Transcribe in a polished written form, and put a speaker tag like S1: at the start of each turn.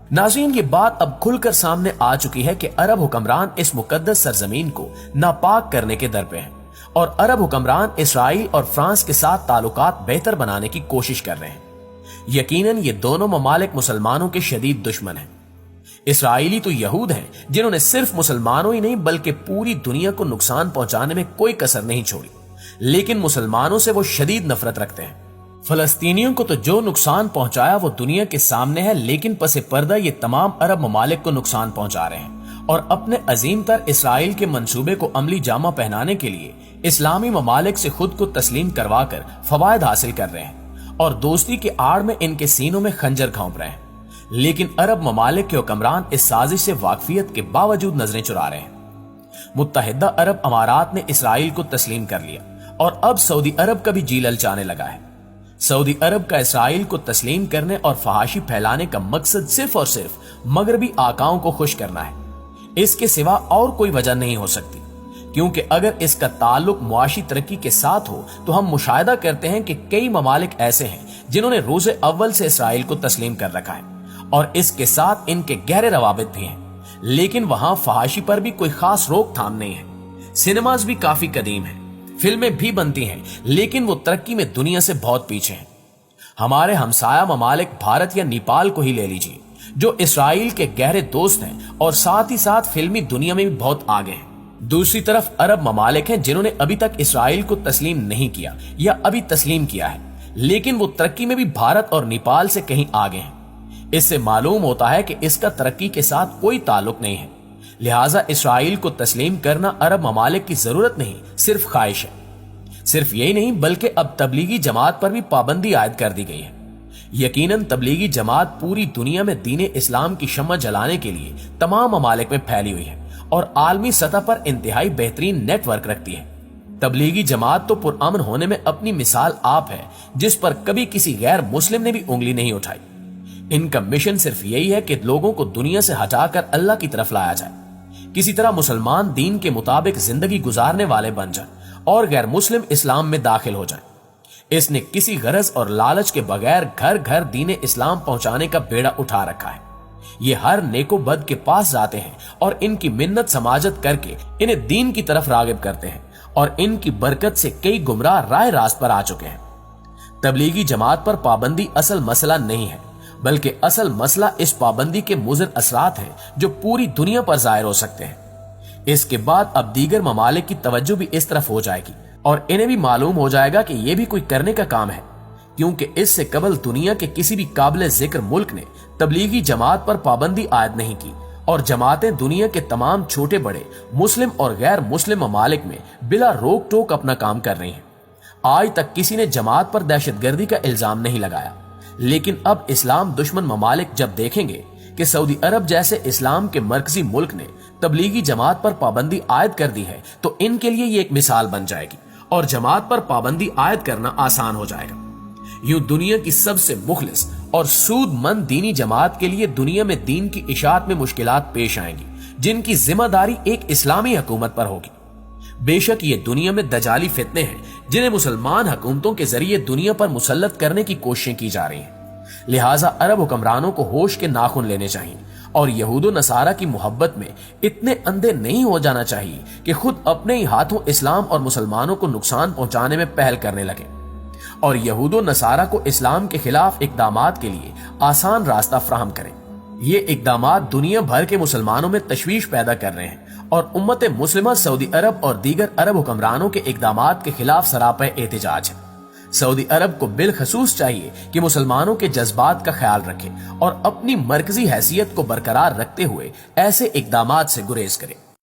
S1: नाज़रीन, ये बात अब खुलकर सामने आ चुकी है कि अरब हुक्मरान इस मुकद्दस सरजमीन को नापाक करने के दर पे हैं और अरब हुक्मरान इसराइल और फ्रांस के साथ ताल्लुकात बेहतर बनाने की कोशिश कर रहे हैं। यकीनन ये दोनों ममालिक मुसलमानों के शदीद दुश्मन हैं। इसराइली तो यहूद हैं जिन्होंने सिर्फ मुसलमानों ही नहीं बल्कि पूरी दुनिया को नुकसान पहुंचाने में कोई कसर नहीं छोड़ी, लेकिन मुसलमानों से वो शदीद नफरत रखते हैं। फलस्तीनियों को तो जो नुकसान पहुंचाया वो दुनिया के सामने है, लेकिन पसे पर्दा ये तमाम अरब ममालिक को नुकसान पहुंचा रहे हैं और अपने अजीम तर इसराइल के मंसूबे को अमली जामा पहनाने के लिए इस्लामी ममालिक से खुद को तस्लीम करवा कर फवायद हासिल कर रहे हैं और दोस्ती की आड़ में इनके सीनों में खंजर घोंप रहे हैं। लेकिन अरब ममालिक के हुक्मरान इस साजिश से वाकफियत के बावजूद नजरें चुरा रहे हैं। मुत्तहिदा अरब अमारात ने इसराइल को तस्लीम कर लिया और अब सऊदी अरब का भी जी ललचाने लगा है। सऊदी अरब का इसराइल को तस्लीम करने और फहाशी फैलाने का मकसद सिर्फ और सिर्फ मगरबी आकाओं को खुश करना है। इसके सिवा और कोई वजह नहीं हो सकती, क्योंकि अगर इसका ताल्लुक मुआशी तरक्की के साथ हो तो हम मुशाहिदा करते हैं कि कई ममालिक ऐसे हैं जिन्होंने रोज़े अव्वल से इसराइल को तस्लीम कर रखा है और इसके साथ इनके गहरे रवाबित भी हैं, लेकिन वहां फहाशी पर भी कोई खास रोकथाम नहीं है। सिनेमाज भी काफी कदीम है, फिल्में भी बनती हैं, लेकिन वो तरक्की में दुनिया से बहुत पीछे हैं। हमारे हमसाया ममालिक भारत या नेपाल को ही ले लीजिए, जो इसराइल के गहरे दोस्त हैं और साथ ही साथ फिल्मी दुनिया में भी बहुत आगे हैं। दूसरी तरफ अरब ममालिक हैं जिन्होंने अभी तक इसराइल को तस्लीम नहीं किया या अभी तस्लीम किया है, लेकिन वो तरक्की में भी भारत और नेपाल से कहीं आगे हैं। इससे मालूम होता है कि इसका तरक्की के साथ कोई ताल्लुक नहीं है। लिहाजा इसराइल को तस्लीम करना अरब ममालिक की जरूरत नहीं, सिर्फ ख्वाहिश है। सिर्फ यही नहीं बल्कि अब तबलीगी जमात पर भी पाबंदी आयद कर दी गई है। यकीनन तबलीगी जमात पूरी दुनिया में दीन इस्लाम की शम्मा जलाने के लिए तमाम ममालिक में फैली हुई है और आलमी सतह पर इंतहाई बेहतरीन नेटवर्क रखती है। तबलीगी जमात तो पुरअमन होने में अपनी मिसाल आप है, जिस पर कभी किसी गैर मुस्लिम ने भी उंगली नहीं उठाई। इनका मिशन सिर्फ यही है कि लोगों को दुनिया से हटाकर अल्लाह की तरफ लाया जाए, किसी तरह मुसलमान दीन के मुताबिक जिंदगी गुजारने वाले बन जाए और गैर मुस्लिम इस्लाम में दाखिल हो जाए। इसने किसी गरज और लालच के बगैर घर घर दीन इस्लाम पहुंचाने का बेड़ा उठा रखा है। ये हर नेको बद के पास जाते हैं और इनकी मिन्नत समाजत करके इन्हें दीन की तरफ रागिब करते हैं और इनकी बरकत से कई गुमराह राह रास्त पर आ चुके हैं। तबलीगी जमात पर पाबंदी असल मसला नहीं है, बल्कि असल मसला इस पाबंदी के मुज़र असरात हैं जो पूरी दुनिया पर जाहिर हो सकते हैं। इसके बाद अब दीगर ममालिक की तवज्जो भी इस तरफ हो जाएगी और इन्हें भी मालूम हो जाएगा कि यह भी कोई करने का काम है, क्योंकि इससे कबल दुनिया के किसी भी काबिल जिक्र मुल्क ने तबलीगी जमात पर पाबंदी आयद नहीं की और जमातें दुनिया के तमाम छोटे बड़े मुस्लिम और गैर मुस्लिम ममालिक में बिला रोक टोक अपना काम कर रही हैं। आज तक किसी ने जमात पर दहशतगर्दी का इल्जाम नहीं लगाया, लेकिन अब इस्लाम दुश्मन ममालिक जब देखेंगे कि सऊदी अरब जैसे इस्लाम के मरकजी मुल्क ने तबलीगी जमात पर पाबंदी आयद कर दी है, तो इनके लिए ये एक मिसाल बन जाएगी और जमात पर पाबंदी आयद करना आसान हो जाएगा। यूं दुनिया की सबसे मुखलिस और सूदमंद दीनी जमात के लिए दुनिया में दीन की इशाअत में मुश्किलात पेश आएंगी, जिनकी जिम्मेदारी एक इस्लामी हुकूमत पर होगी। बेशक ये दुनिया में दजाली फितने हैं जिन्हें मुसलमान हुकूमतों के जरिए दुनिया पर मुसल्लत करने की कोशिशें की जा रही हैं। लिहाजा अरब हुक्मरानों को होश के नाखून लेने चाहिए और यहूदो नसारा की मोहब्बत में इतने अंधे नहीं हो जाना चाहिए कि खुद अपने ही हाथों इस्लाम और मुसलमानों को नुकसान पहुंचाने में पहल करने लगे और यहूदो नसारा को इस्लाम के खिलाफ इकदामात के लिए आसान रास्ता फ्राहम करें। ये इकदामात दुनिया भर के मुसलमानों में तशवीश पैदा कर रहे हैं और उम्मत मुस्लिमा सऊदी अरब और दीगर अरब हुक्मरानों के इकदामात के खिलाफ सरापे एहतिजाज है। सऊदी अरब को बिलखसूस चाहिए कि मुसलमानों के जज्बात का ख्याल रखे और अपनी मरकजी हैसियत को बरकरार रखते हुए ऐसे इकदामात से गुरेज करे।